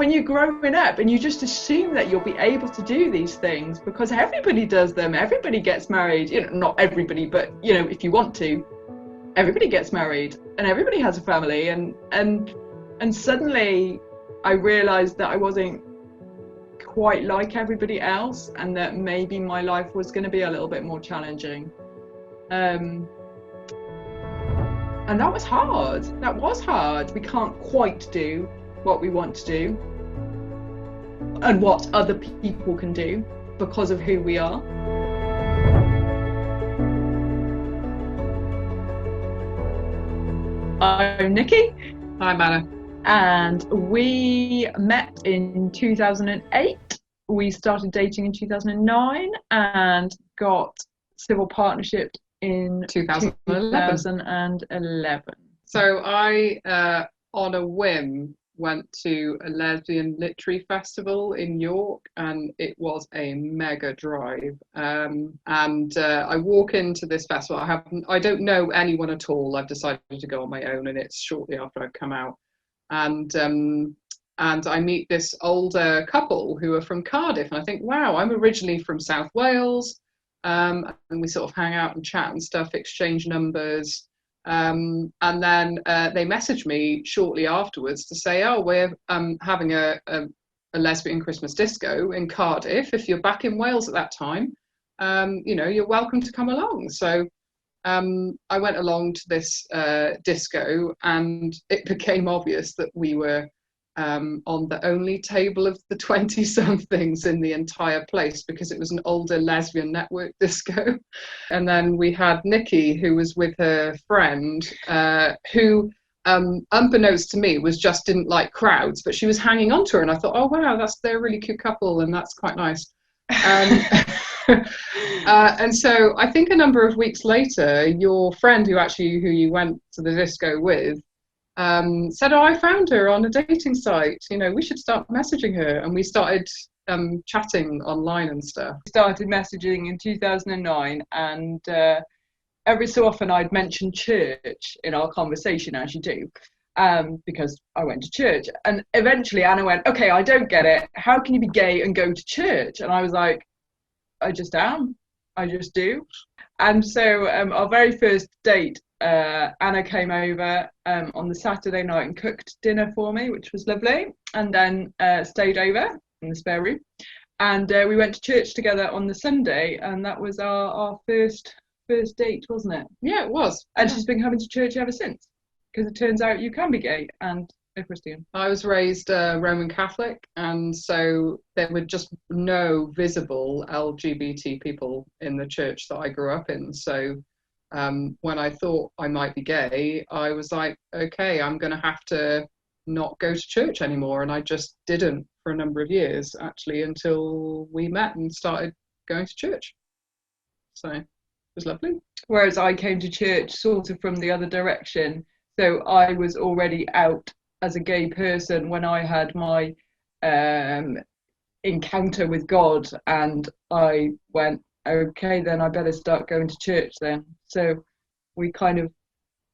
when you're growing up and you just assume that you'll be able to do these things because everybody does them, everybody gets married, you know, not everybody, but you know, if you want to, everybody gets married and everybody has a family, and suddenly I realized that I wasn't quite like everybody else and that maybe my life was going to be a little bit more challenging. And that was hard. We can't quite do what we want to do and what other people can do because of who we are. I'm Nicki. I'm Anna. And we met in 2008. We started dating in 2009 and got civil partnership in 2011. So I, on a whim, went to a lesbian literary festival in York, and it was a mega drive. And I walk into this festival. I don't know anyone at all. I've decided to go on my own, and it's shortly after I've come out. And I meet this older couple who are from Cardiff, and I think, wow, I'm originally from South Wales. And we sort of hang out and chat and stuff, exchange numbers. And then they messaged me shortly afterwards to say, oh, we're having a lesbian Christmas disco in Cardiff. If you're back in Wales at that time, you know, you're welcome to come along. So I went along to this disco, and it became obvious that we were on the only table of the 20-somethings in the entire place, because it was an older lesbian network disco. And then we had Nicki, who was with her friend, who, unbeknownst to me, just didn't like crowds, but she was hanging on to her, and I thought, oh wow, they're a really cute couple, and that's quite nice. And so I think a number of weeks later, your friend who you went to the disco with said, oh, I found her on a dating site, you know, we should start messaging her. And we started chatting online and stuff. We started messaging in 2009, and every so often I'd mention church in our conversation, as you do, because I went to church. And eventually Anna went, okay, I don't get it. How can you be gay and go to church? And I was like, I just am. I just do. And so our very first date, Anna came over on the Saturday night and cooked dinner for me, which was lovely, and then stayed over in the spare room, and we went to church together on the Sunday, and that was our first date, wasn't it? Yeah, it was. And she's been coming to church ever since, because it turns out you can be gay and a Christian. I was raised Roman Catholic, and so there were just no visible LGBT people in the church that I grew up in. So when I thought I might be gay, I was like, okay, I'm going to have to not go to church anymore. And I just didn't for a number of years, actually, until we met and started going to church. So it was lovely. Whereas I came to church sort of from the other direction. So I was already out as a gay person when I had my encounter with God, and I went, okay, then I better start going to church then. So we kind of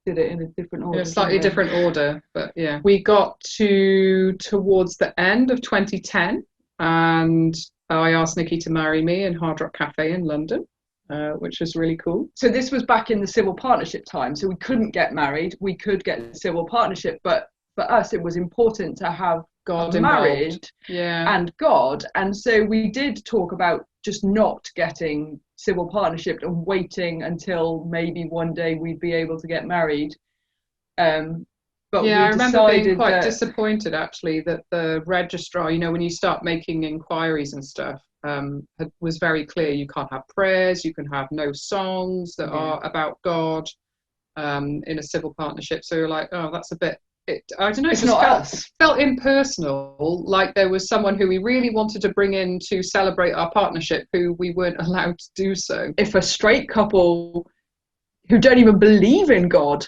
did it in a different order. In a slightly different order, but yeah. We got towards the end of 2010, and I asked Nicki to marry me in Hard Rock Cafe in London, which was really cool. So this was back in the civil partnership time, so we couldn't get married. We could get civil partnership, but for us it was important to have God married involved. Yeah. And God, and so we did talk about just not getting civil partnership and waiting until maybe one day we'd be able to get married. But yeah, I remember being quite disappointed, actually, that the registrar, you know, when you start making inquiries and stuff, was very clear. You can't have prayers, you can have no songs that are about God in a civil partnership. So you're like, oh, that's a bit, I don't know, it just felt impersonal, like there was someone who we really wanted to bring in to celebrate our partnership who we weren't allowed to do so. If a straight couple who don't even believe in God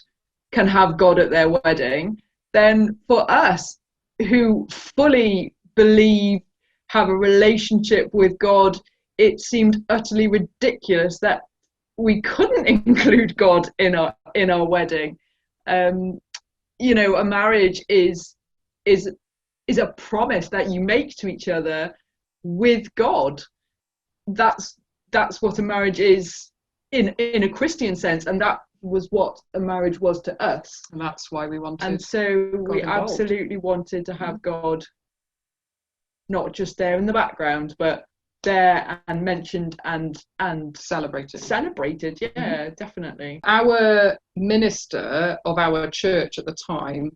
can have God at their wedding, then for us who fully believe, have a relationship with God, it seemed utterly ridiculous that we couldn't include God in our wedding. You know, a marriage is is a promise that you make to each other with God. That's what a marriage is in a Christian sense, and that was what a marriage was to us. And that's why we wanted. And so God we involved. absolutely wanted to have God not just there in the background, but there and mentioned and celebrated. Yeah, definitely. Our minister of our church at the time,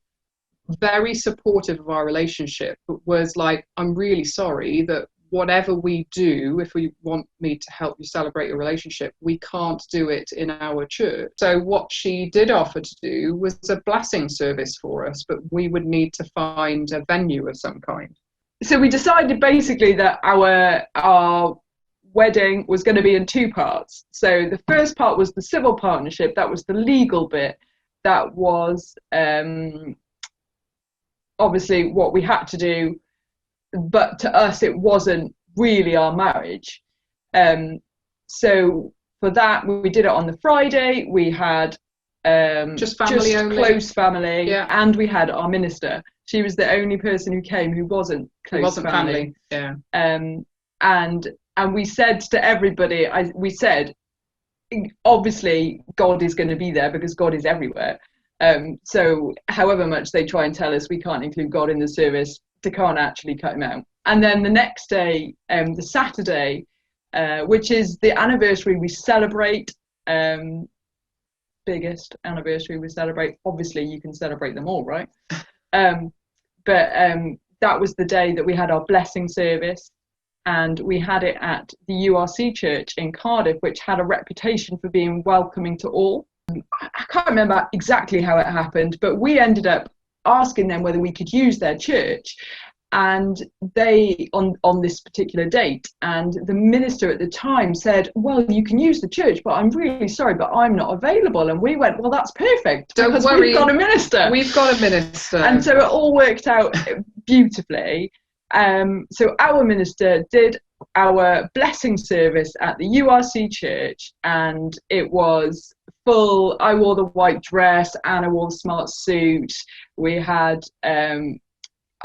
very supportive of our relationship, was like, I'm really sorry that whatever we do, if we want me to help you celebrate your relationship, we can't do it in our church. So what she did offer to do was a blessing service for us, but we would need to find a venue of some kind. So we decided basically that our wedding was going to be in two parts. So the first part was the civil partnership. That was the legal bit. That was obviously what we had to do, but to us it wasn't really our marriage. So for that, we did it on the Friday. We had just family only. Close family, yeah. And we had our minister. She was the only person who came who wasn't close family. Yeah. And we said to everybody, we said, obviously God is going to be there because God is everywhere. So however much they try and tell us we can't include God in the service, they can't actually cut him out. And then the next day, the Saturday, which is the anniversary we celebrate, biggest anniversary we celebrate. Obviously you can celebrate them all, right? But that was the day that we had our blessing service, and we had it at the URC church in Cardiff, which had a reputation for being welcoming to all. I can't remember exactly how it happened, but we ended up asking them whether we could use their church, and they on this particular date, and the minister at the time said, well, you can use the church, but I'm really sorry, but I'm not available. And we went, well, that's perfect, don't worry, we've got a minister. And so it all worked out beautifully. So our minister did our blessing service at the URC church, and it was full. I wore the white dress, Anna wore the smart suit. We had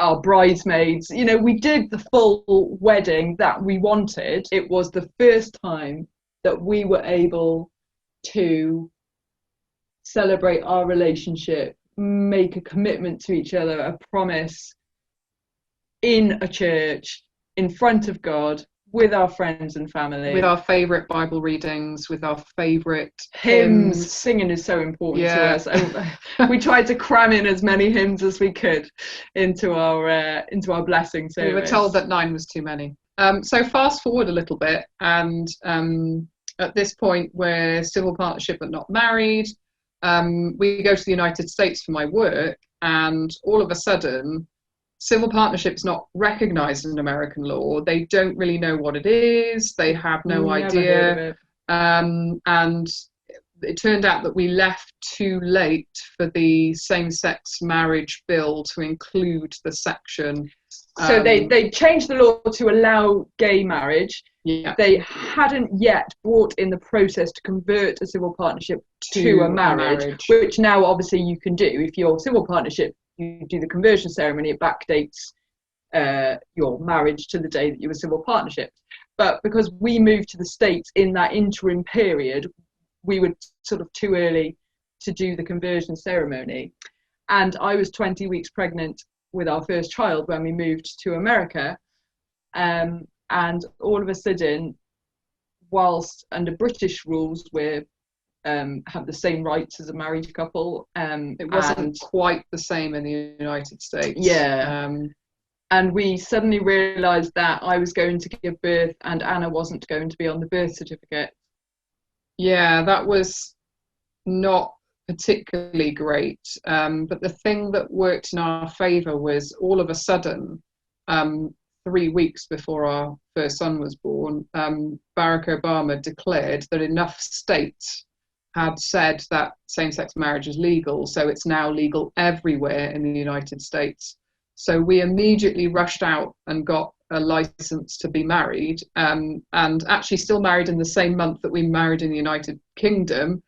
our bridesmaids. You know, we did the full wedding that we wanted. It was the first time that we were able to celebrate our relationship, make a commitment to each other, a promise in a church, in front of God, with our friends and family, with our favourite Bible readings, with our favourite hymns. Singing is so important to us, and we tried to cram in as many hymns as we could into our blessing service. We were told that 9 was too many. So fast forward a little bit, and at this point we're civil partnership but not married. We go to the United States for my work, and all of a sudden civil partnership's not recognised in American law. They don't really know what it is. They have no idea. And it turned out that we left too late for the same-sex marriage bill to include the section. So they changed the law to allow gay marriage. Yeah. They hadn't yet brought in the process to convert a civil partnership to a marriage, which now obviously you can do. If you're civil partnership, you do the conversion ceremony, it backdates your marriage to the day that you were civil partnership. But because we moved to the States in that interim period, we were sort of too early to do the conversion ceremony. And I was 20 weeks pregnant with our first child when we moved to America. And all of a sudden, whilst under British rules we're have the same rights as a married couple. It wasn't quite the same in the United States. Yeah. And we suddenly realised that I was going to give birth and Anna wasn't going to be on the birth certificate. Yeah, that was not particularly great. But the thing that worked in our favour was all of a sudden, 3 weeks before our first son was born, Barack Obama declared that enough states had said that same-sex marriage is legal, so it's now legal everywhere in the United States. So we immediately rushed out and got a license to be married, and actually still married in the same month that we married in the United Kingdom.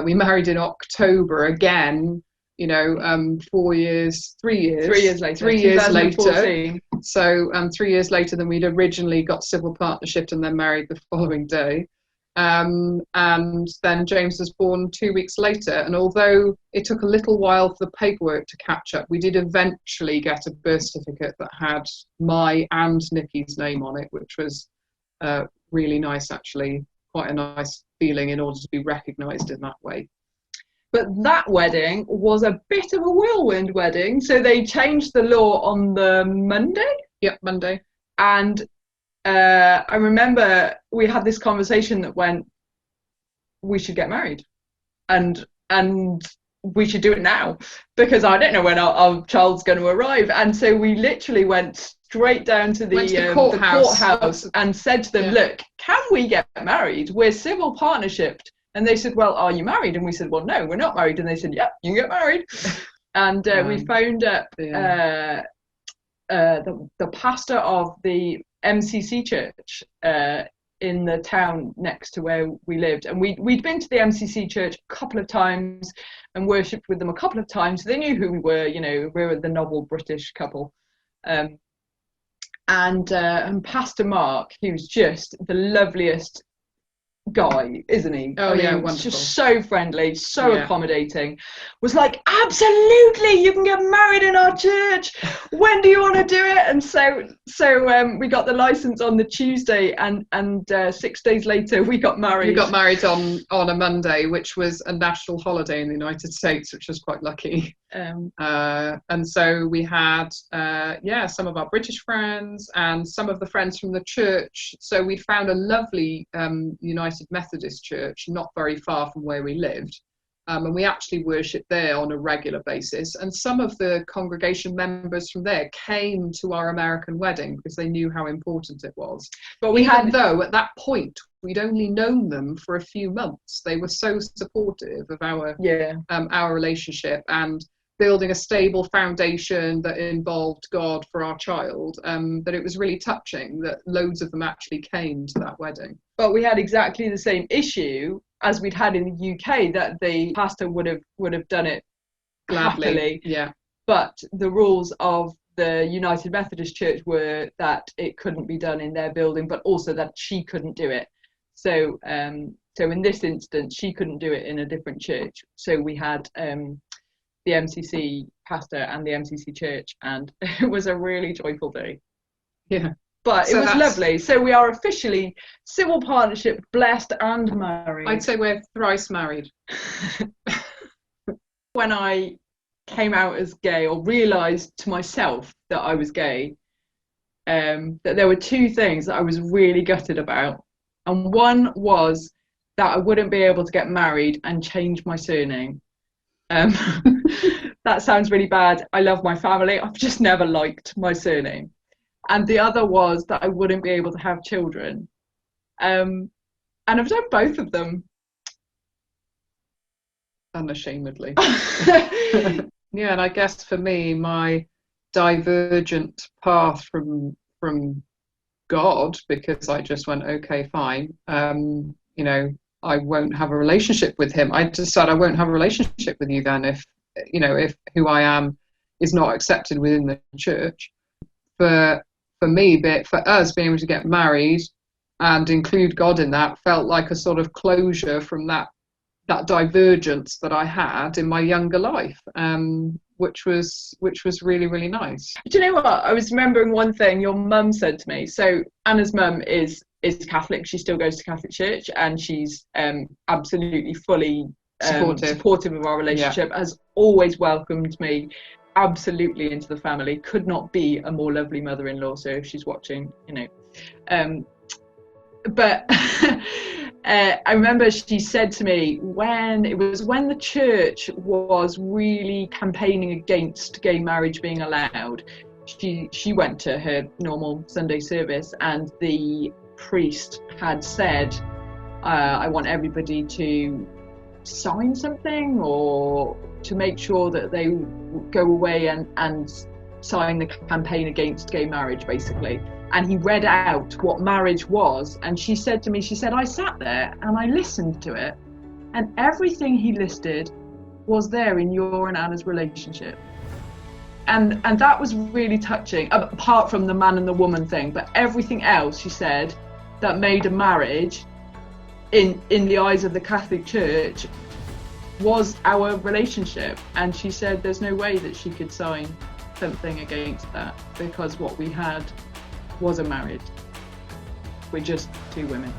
We married in October again, 4 years, 3 years. 3 years later. 3 years later. 2014. So 3 years later than we'd originally got civil partnership and then married the following day. And then James was born 2 weeks later. And although it took a little while for the paperwork to catch up, we did eventually get a birth certificate that had my and Nicki's name on it, which was really nice, actually. Quite a nice feeling in order to be recognised in that way. But that wedding was a bit of a whirlwind wedding. So they changed the law on the Monday. Yep, Monday. And I remember we had this conversation that went, we should get married. And we should do it now, because I don't know when our child's going to arrive. And so we literally went straight down to the courthouse and said to them, look, can we get married? We're civil partnershiped. And they said, well, are you married? And we said, well, no, we're not married. And they said, yeah, you can get married. And we phoned up the pastor of the MCC church in the town next to where we lived. And we'd been to the MCC church a couple of times and worshipped with them a couple of times. They knew who we were, we were the novel British couple. And Pastor Mark, he was just the loveliest guy, isn't he? Oh, yeah, wonderful. Just so friendly, so accommodating. Was like, absolutely, you can get married in our church. When do you want to do it? And so we got the license on the Tuesday, and 6 days later we got married. We got married on a Monday, which was a national holiday in the United States, which was quite lucky. And so we had some of our British friends and some of the friends from the church. So we found a lovely United Methodist church not very far from where we lived, and we actually worshipped there on a regular basis. And some of the congregation members from there came to our American wedding because they knew how important it was. But though at that point we'd only known them for a few months, they were so supportive of our relationship and building a stable foundation that involved God for our child, that it was really touching that loads of them actually came to that wedding. But we had exactly the same issue as we'd had in the UK, that the pastor would have done it gladly. Happily. Yeah. But the rules of the United Methodist Church were that it couldn't be done in their building, but also that she couldn't do it. So in this instance, she couldn't do it in a different church. So we had the MCC pastor and the MCC church, and it was a really joyful day. Yeah. But it was lovely. So we are officially civil partnership, blessed and married. I'd say we're thrice married. When I came out as gay, or realised to myself that I was gay, that there were two things that I was really gutted about. And one was that I wouldn't be able to get married and change my surname. That sounds really bad. I love my family. I've just never liked my surname. And the other was that I wouldn't be able to have children. And I've done both of them. Unashamedly. Yeah, and I guess for me, my divergent path from God, because I just went, okay, fine, I won't have a relationship with him. I decided I won't have a relationship with you then if who I am is not accepted within the church. For us being able to get married and include God in that felt like a sort of closure from that divergence that I had in my younger life, which was really, really nice. Do you know what? I was remembering one thing your mum said to me. So Anna's mum is Catholic. She still goes to Catholic church, and she's absolutely fully supportive of our relationship, has always welcomed me absolutely into the family. Could not be a more lovely mother-in-law. So if she's watching, but I remember she said to me when the church was really campaigning against gay marriage being allowed, she went to her normal Sunday service, and the priest had said, I want everybody to sign something or to make sure that they go away and sign the campaign against gay marriage, basically. And he read out what marriage was, and she said to me, I sat there and I listened to it, and everything he listed was there in your and Anna's relationship. And that was really touching, apart from the man and the woman thing, but everything else she said that made a marriage in the eyes of the Catholic Church was our relationship. And she said there's no way that she could sign something against that, because what we had was a marriage. We're just two women.